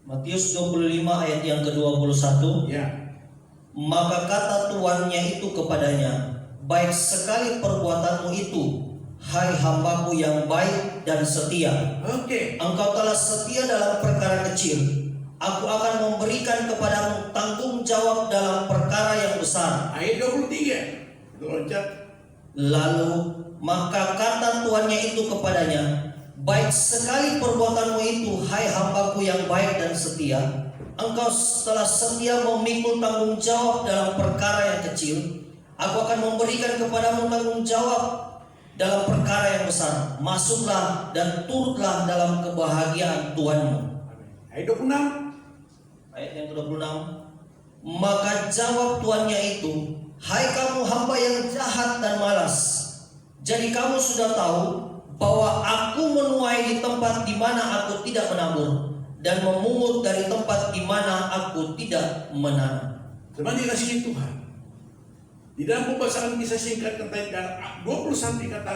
[SPEAKER 5] Matius 25 ayat yang ke-21.
[SPEAKER 4] Ya.
[SPEAKER 5] Maka kata tuannya itu kepadanya, baik sekali perbuatanmu itu, hai hambaku yang baik dan setia.
[SPEAKER 4] Oke.
[SPEAKER 5] Engkau telah setia dalam perkara kecil, aku akan memberikan kepadamu tanggung jawab dalam perkara yang besar.
[SPEAKER 4] Ayat 23. Itu loncat.
[SPEAKER 5] Lalu maka kata tuannya itu kepadanya, baik sekali perbuatanmu itu, hai hambaku yang baik dan setia. Engkau telah setia memikul tanggung jawab dalam perkara yang kecil. Aku akan memberikan kepadamu tanggung jawab dalam perkara yang besar. Masuklah dan turutlah dalam kebahagiaan Tuhanmu.
[SPEAKER 4] Ayat 26.
[SPEAKER 5] Ayat yang ke-26. Maka jawab tuannya itu, hai kamu hamba yang jahat dan malas. Jadi kamu sudah tahu bahwa aku menuai di tempat di mana aku tidak menabur, dan memungut dari tempat di mana aku tidak menanam.
[SPEAKER 4] Teman dikasihi Tuhan. Di dalam pembahasan kisah singkat kata 21 kata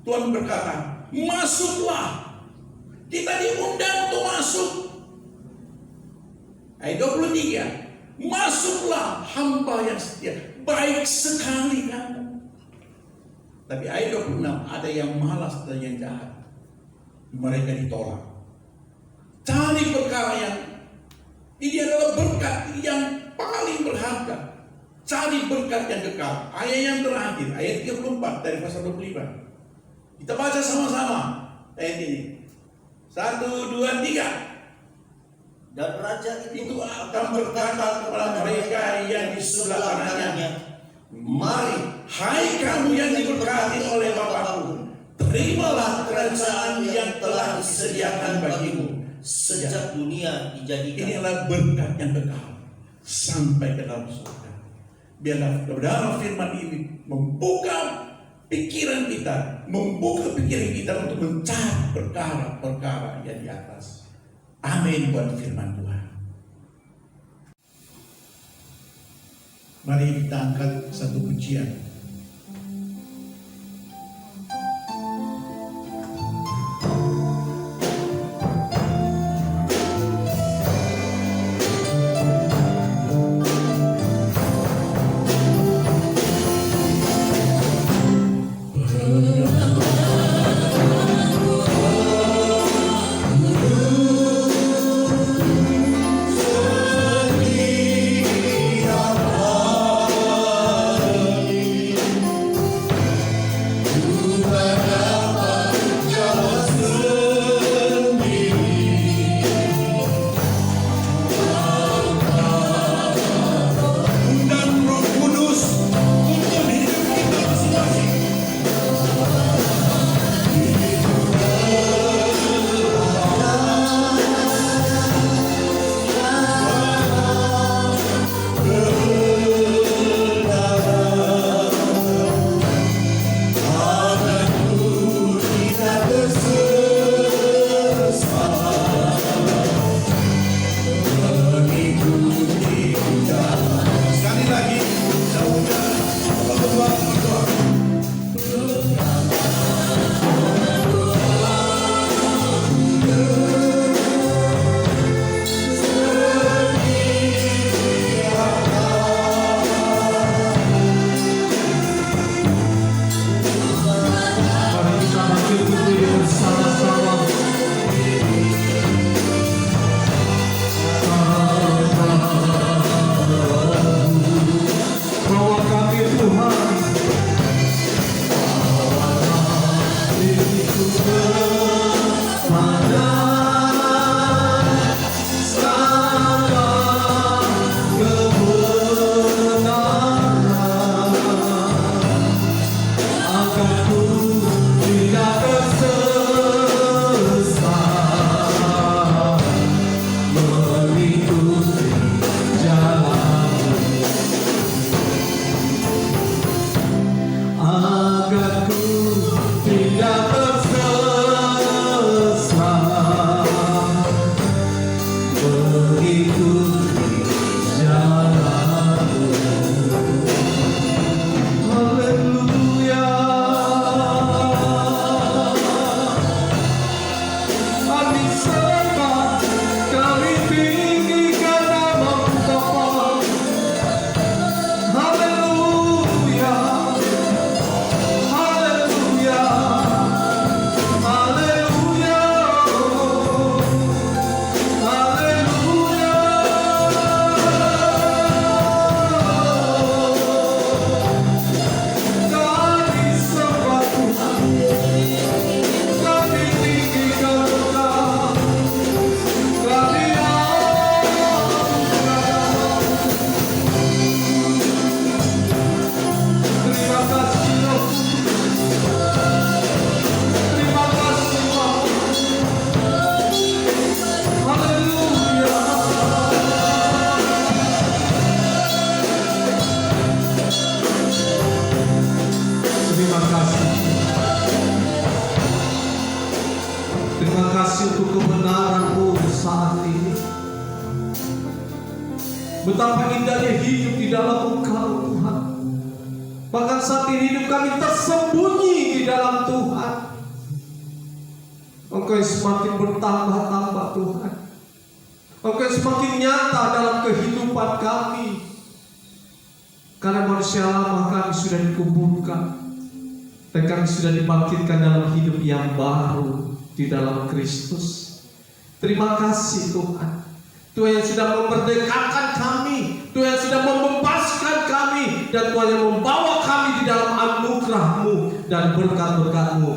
[SPEAKER 4] Tuhan berkata, masuklah. Kita diundang untuk masuk. Ayat 23. Masuklah hamba yang setia. Baik sekali kamu. Tapi ayat 26 ada yang malas dan yang jahat. Mereka ditolak. Cari perkara yang ini adalah berkat yang paling berharga. Cari berkat yang kekal. Ayat yang terakhir, ayat 34 dari pasal 25. Kita baca sama-sama ayat ini. 1, 2, 3.
[SPEAKER 5] Dan raja
[SPEAKER 4] Itu akan berkata kepada mereka yang di sebelah kanannya, mari, hai kamu yang diberkati oleh Bapakku, terimalah kerajaan yang telah disediakan bagimu
[SPEAKER 5] sejak dunia dijadikan.
[SPEAKER 4] Inilah berkat yang kekal sampai ke dalam surga. Biarlah kebenaran firman ini membuka pikiran kita, membuka pikiran kita untuk mencari perkara-perkara yang di atas. Amin buat firman Tuhan. Mari kita angkat satu pujian.
[SPEAKER 6] kasih untuk kebenaran-Mu saat ini. Betapa indahnya hidup di dalam Engkau Tuhan. Bahkan saat ini hidup kami tersembunyi di dalam Tuhan. Engkau yang semakin bertambah-tambah Tuhan. Engkau yang semakin nyata dalam kehidupan kami. Karena manusia lama kami sudah dikuburkan, dan kami sudah dibangkitkan dalam hidup yang baru di dalam Kristus. Terima kasih Tuhan. Tuhan yang sudah memerdekakan kami, Tuhan yang sudah membebaskan kami, dan Tuhan yang membawa kami di dalam anugerah-Mu dan berkat-berkat-Mu.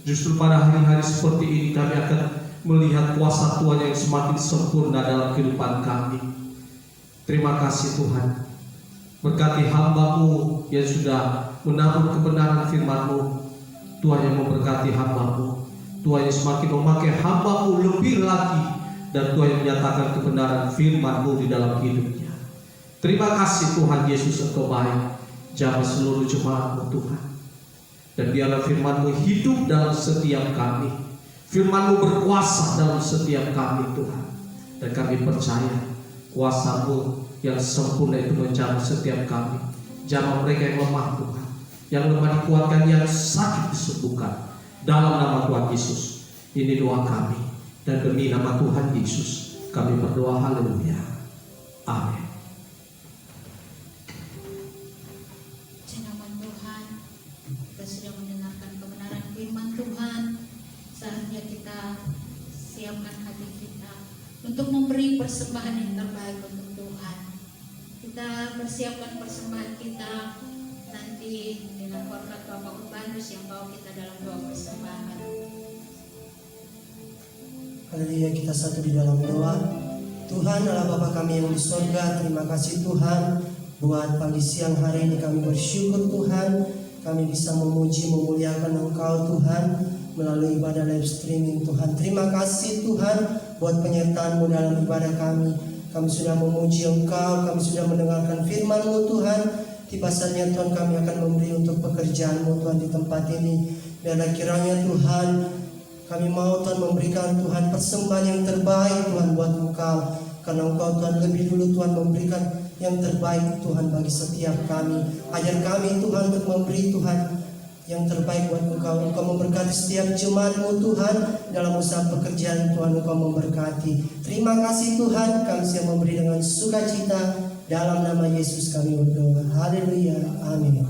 [SPEAKER 6] Justru pada hari-hari seperti ini kami akan melihat kuasa Tuhan yang semakin sempurna dalam kehidupan kami. Terima kasih Tuhan. Berkati hamba-Mu yang sudah menabur kebenaran firman-Mu. Tuhan yang memberkati hamba-Mu. Tuhan yang semakin memakai hamba-Mu lebih lagi, dan Tuhan yang menyatakan kebenaran firman-Mu di dalam hidupnya. Terima kasih Tuhan Yesus, Engkau baik. Jamah seluruh jemaat-Mu Tuhan. Dan biarlah firman-Mu hidup dalam setiap kami. Firman-Mu berkuasa dalam setiap kami Tuhan. Dan kami percaya kuasa-Mu yang sempurna itu menjamah setiap kami. Jamah mereka yang lemah Tuhan. Yang lemah dikuatkan, yang sakit disembuhkan. Dalam nama Tuhan Yesus. Ini doa kami. Dan demi nama Tuhan Yesus kami berdoa. Haleluya. Amin.
[SPEAKER 1] Nama Tuhan, kita sudah mendengarkan kebenaran firman Tuhan. Saatnya kita siapkan hati kita untuk memberi persembahan yang terbaik untuk Tuhan. Kita persiapkan persembahan kita nanti dengan berkat Bapak Urbanus yang bawa kita dalam doa persembahan.
[SPEAKER 7] Haleluya, kita satu di dalam doa. Tuhan Allah Bapa kami yang di sorga, terima kasih Tuhan buat pagi siang hari ini. Kami bersyukur Tuhan, kami bisa memuji memuliakan Engkau Tuhan melalui ibadah live streaming Tuhan. Terima kasih Tuhan buat penyertaan-Mu dalam ibadah kami. Kami sudah memuji Engkau, kami sudah mendengarkan firman-Mu Tuhan. Tiba saatnya Tuhan kami akan memberi untuk pekerjaan-Mu Tuhan di tempat ini. Biarlah kiranya Tuhan, kami mau Tuhan memberikan Tuhan persembahan yang terbaik Tuhan buat Engkau. Karena Engkau Tuhan lebih dulu Tuhan memberikan yang terbaik Tuhan bagi setiap kami. Ajar kami Tuhan untuk memberi Tuhan yang terbaik buat Engkau. Engkau memberkati setiap jemaat-Mu Tuhan dalam usaha pekerjaan Tuhan. Engkau memberkati. Terima kasih Tuhan, kami siap memberi dengan sukacita. Dalam nama Yesus kami berdoa. Haleluya. Amin.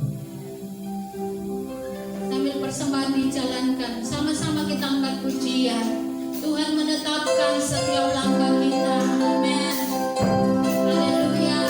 [SPEAKER 2] Sambil persembahan dijalankan, sama-sama kita angkat pujian. Tuhan menetapkan setiap langkah kita. Amin. Haleluya.
[SPEAKER 6] Haleluya.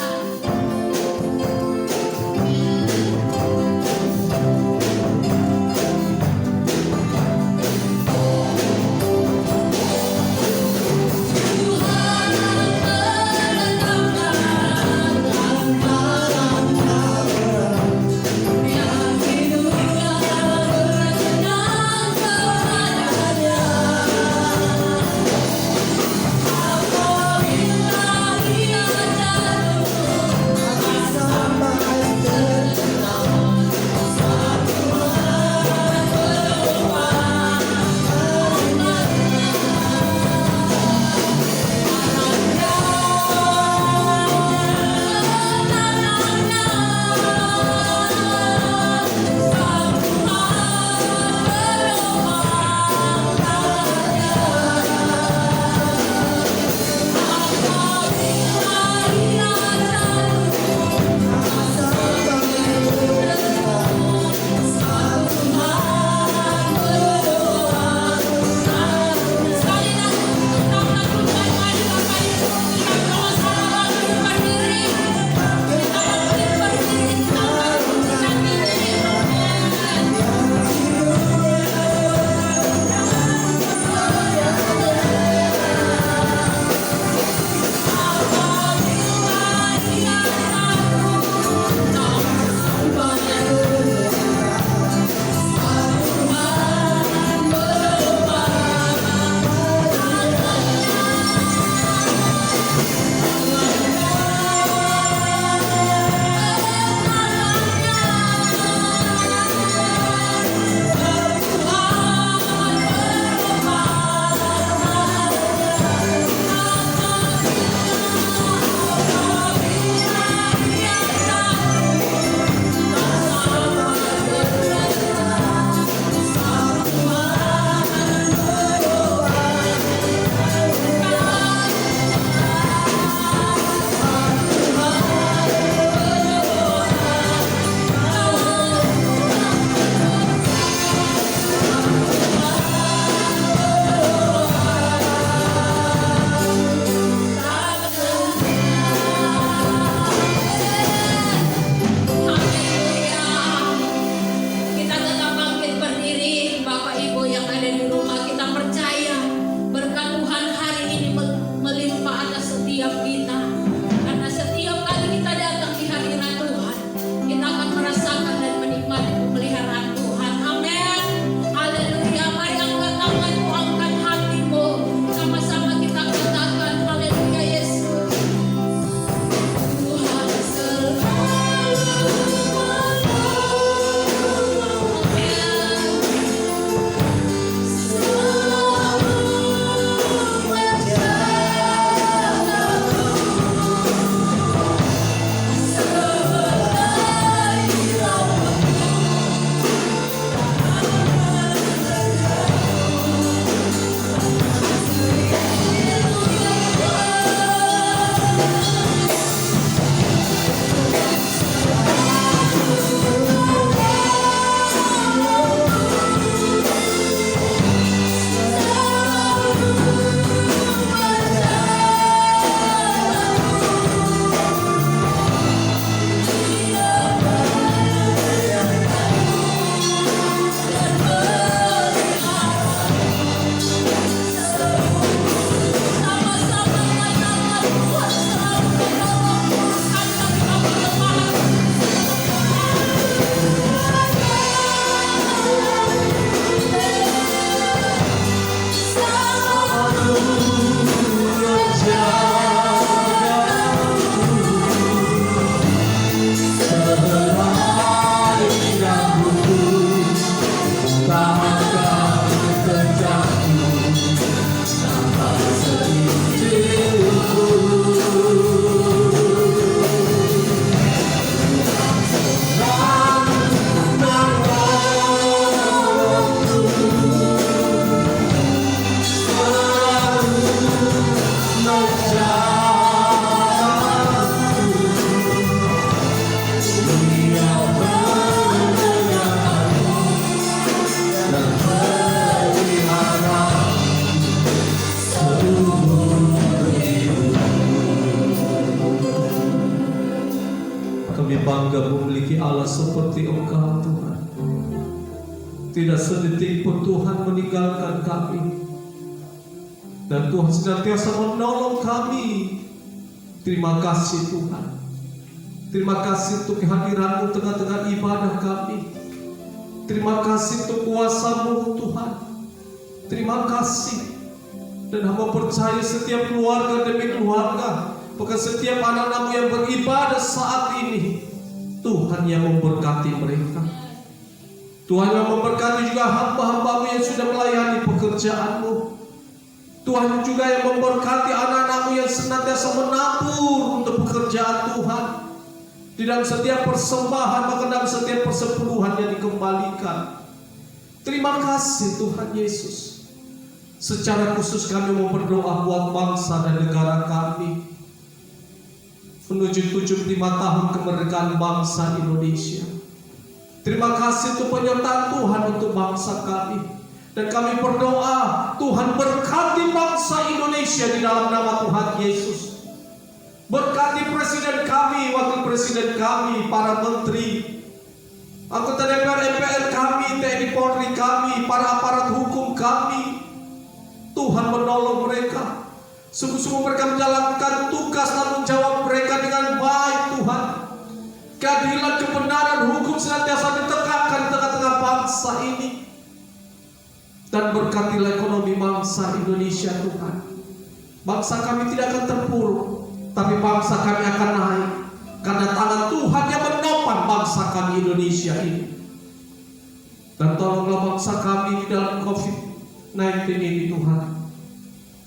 [SPEAKER 6] tidak sedetik pun Tuhan meninggalkan kami. Dan Tuhan senantiasa menolong kami. Terima kasih Tuhan. Terima kasih untuk kehadiran-Mu tengah-tengah ibadah kami. Terima kasih untuk kuasa-Mu Tuhan. Terima kasih. Dan hamba percaya setiap keluarga demi keluarga, bahkan setiap anak-anak-Mu yang beribadah saat ini, Tuhan yang memberkati mereka. Tuhan yang memberkati juga hamba-hamba-Mu yang sudah melayani pekerjaan-Mu. Tuhan juga yang memberkati anak-anak-Mu yang senantiasa menabur untuk pekerjaan Tuhan. Di dalam setiap persembahan, bahkan dalam setiap persepuluhan yang dikembalikan. Terima kasih Tuhan Yesus. Secara khusus kami mau berdoa buat bangsa dan negara kami menuju 75 tahun kemerdekaan bangsa Indonesia. Terima kasih untuk penyertaan Tuhan untuk bangsa kami. Dan kami berdoa Tuhan berkati bangsa Indonesia di dalam nama Tuhan Yesus. Berkati presiden kami, wakil presiden kami, para menteri, anggota DPR, MPR kami, TNI Polri kami, para aparat hukum kami. Tuhan menolong mereka. Sungguh-sungguh mereka menjalankan tugas tanggung jawab mereka dengan baik Tuhan. Keadilan, kebenaran, hukum senantiasa ditegakkan di tengah-tengah bangsa ini. Dan berkatilah ekonomi bangsa Indonesia Tuhan. Bangsa kami tidak akan terpuruk, tapi bangsa kami akan naik. Karena tangan Tuhan yang menopang bangsa kami Indonesia ini. Dan tolonglah bangsa kami di dalam COVID-19 ini Tuhan.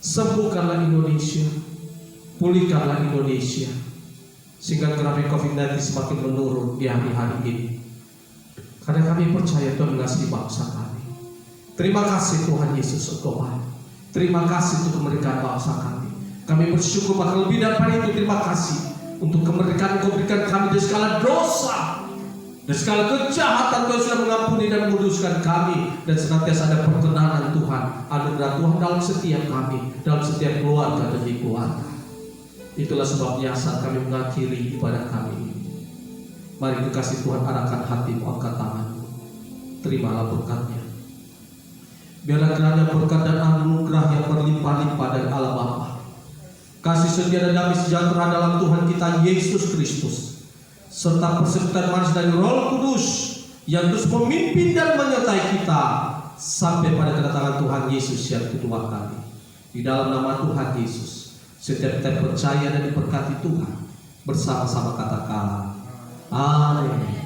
[SPEAKER 6] Sembuhkanlah Indonesia, pulihkanlah Indonesia, sehingga grafik COVID-19 semakin menurun di hari-hari ini. Karena kami percaya Tuhan mengasihi bangsa kami. Terima kasih Tuhan Yesus Engkau baik. Terima kasih untuk kemerdekaan bangsa kami. Kami bersyukur, bahkan lebih daripada itu terima kasih untuk kemerdekaan Engkau berikan kami dari segala dosa dan segala kejahatan. Tuhan sudah mengampuni dan menguduskan kami, dan senantiasa ada perkenanan Tuhan, anugerah Tuhan dalam setiap kami, dalam setiap keluarga demi keluarga. Itulah sebabnya saat kami mengakhiri ibadah kami ini, mari kekasih Tuhan arahkan hatimu, angkat tanganmu, terimalah berkatnya. Biarlah kiranya berkat dan anugerah yang berlimpah-limpah dari Allah Bapa, kasih setia dan damai sejahtera dalam Tuhan kita Yesus Kristus, serta persekutuan manis dari Roh Kudus yang terus memimpin dan menyertai kita sampai pada kedatangan Tuhan Yesus yang kedua kali. Di dalam nama Tuhan Yesus, setiap kita percaya dan diberkati Tuhan, bersama-sama katakan amin.